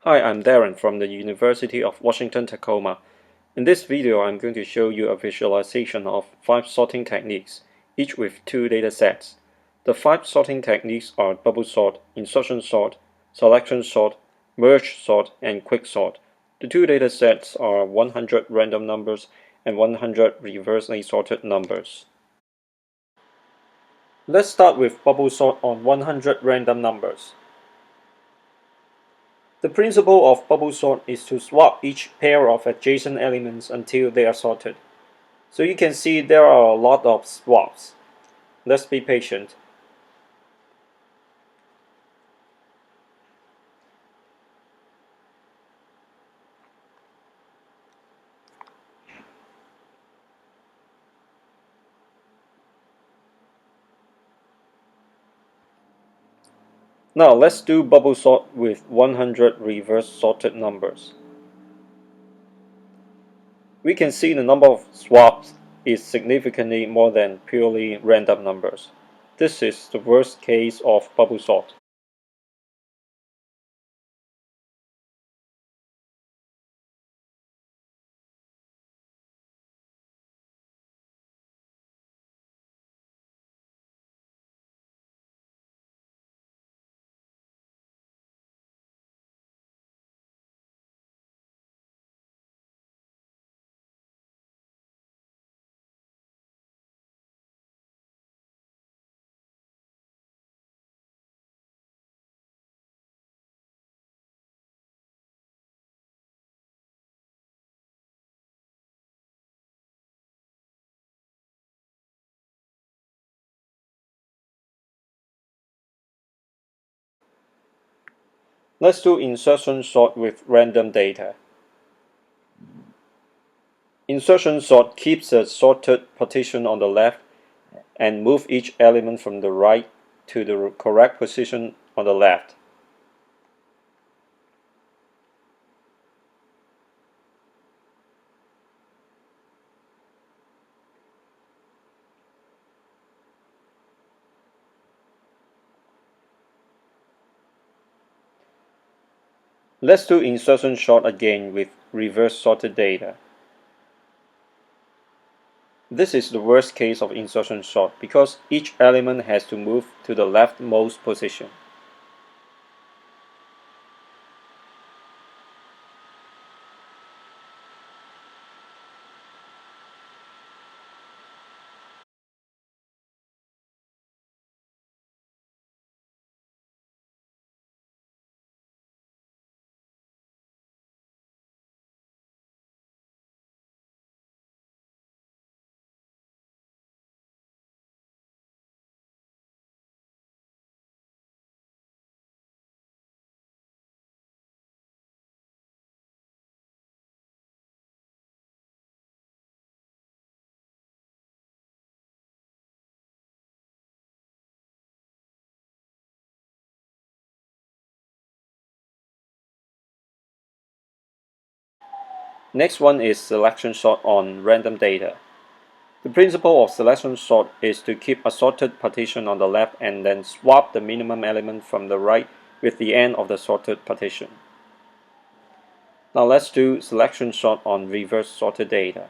Hi, I'm Darren from the University of Washington Tacoma. In this video, I'm going to show you a visualization of 5 sorting techniques, each with 2 data sets. The 5 sorting techniques are bubble sort, insertion sort, selection sort, merge sort, and quick sort. The 2 data sets are 100 random numbers and 100 reversely sorted numbers. Let's start with bubble sort on 100 random numbers. The principle of bubble sort is to swap each pair of adjacent elements until they are sorted. So you can see there are a lot of swaps. Let's be patient. Now let's do bubble sort with 100 reverse sorted numbers. We can see the number of swaps is significantly more than purely random numbers. This is the worst case of bubble sort. Let's do insertion sort with random data. Insertion sort keeps a sorted partition on the left and move each element from the right to the correct position on the left. Let's do insertion sort again with reverse sorted data. This is the worst case of insertion sort because each element has to move to the leftmost position. Next one is selection sort on random data. The principle of selection sort is to keep a sorted partition on the left and then swap the minimum element from the right with the end of the sorted partition. Now let's do selection sort on reverse sorted data.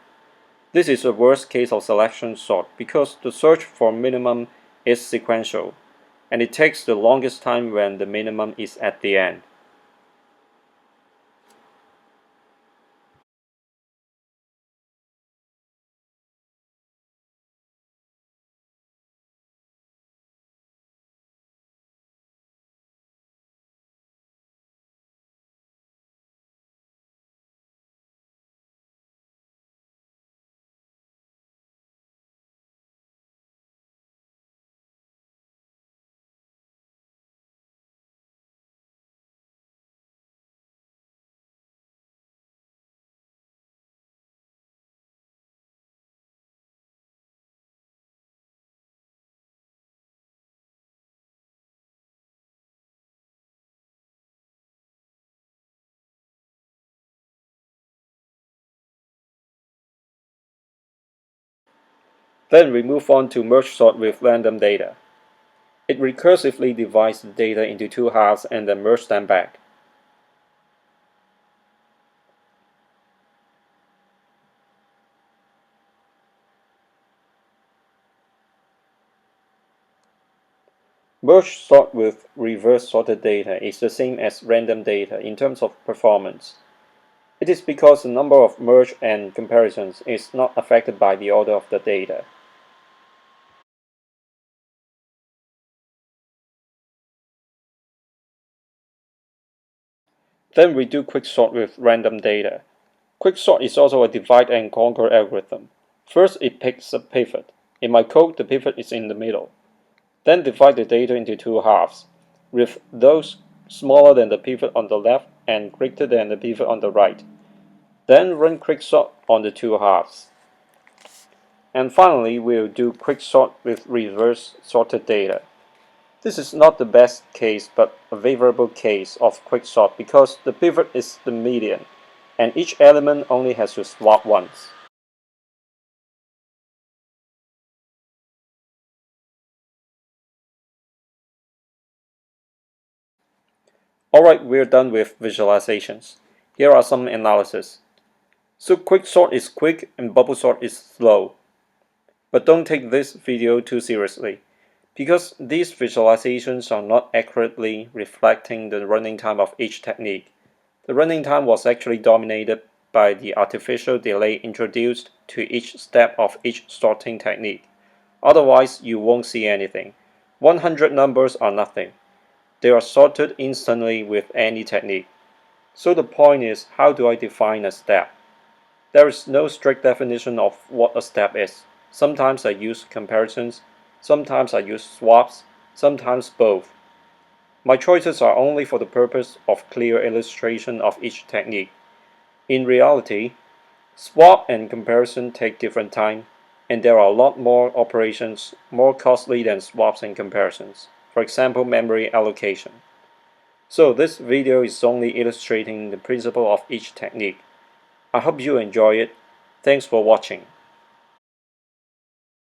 This is the worst case of selection sort because the search for minimum is sequential, and it takes the longest time when the minimum is at the end. Then we move on to merge sort with random data. It recursively divides the data into two halves and then merges them back. Merge sort with reverse sorted data is the same as random data in terms of performance. It is because the number of merge and comparisons is not affected by the order of the data. Then we do quicksort with random data. Quicksort is also a divide and conquer algorithm. First, it picks a pivot. In my code, the pivot is in the middle. Then divide the data into two halves, with those smaller than the pivot on the left and greater than the pivot on the right. Then run quicksort on the two halves. And finally, we'll do quicksort with reverse sorted data. This is not the best case, but a favorable case of quicksort because the pivot is the median, and each element only has to swap once. Alright, we're done with visualizations. Here are some analysis. So quicksort is quick and bubble sort is slow. But don't take this video too seriously, because these visualizations are not accurately reflecting the running time of each technique. The running time was actually dominated by the artificial delay introduced to each step of each sorting technique. Otherwise, you won't see anything. 100 numbers are nothing. They are sorted instantly with any technique. So the point is, how do I define a step? There is no strict definition of what a step is. Sometimes I use comparisons, sometimes I use swaps, sometimes both. My choices are only for the purpose of clear illustration of each technique. In reality, swap and comparison take different time, and there are a lot more operations more costly than swaps and comparisons. For example, memory allocation. So this video is only illustrating the principle of each technique. I hope you enjoy it. Thanks for watching.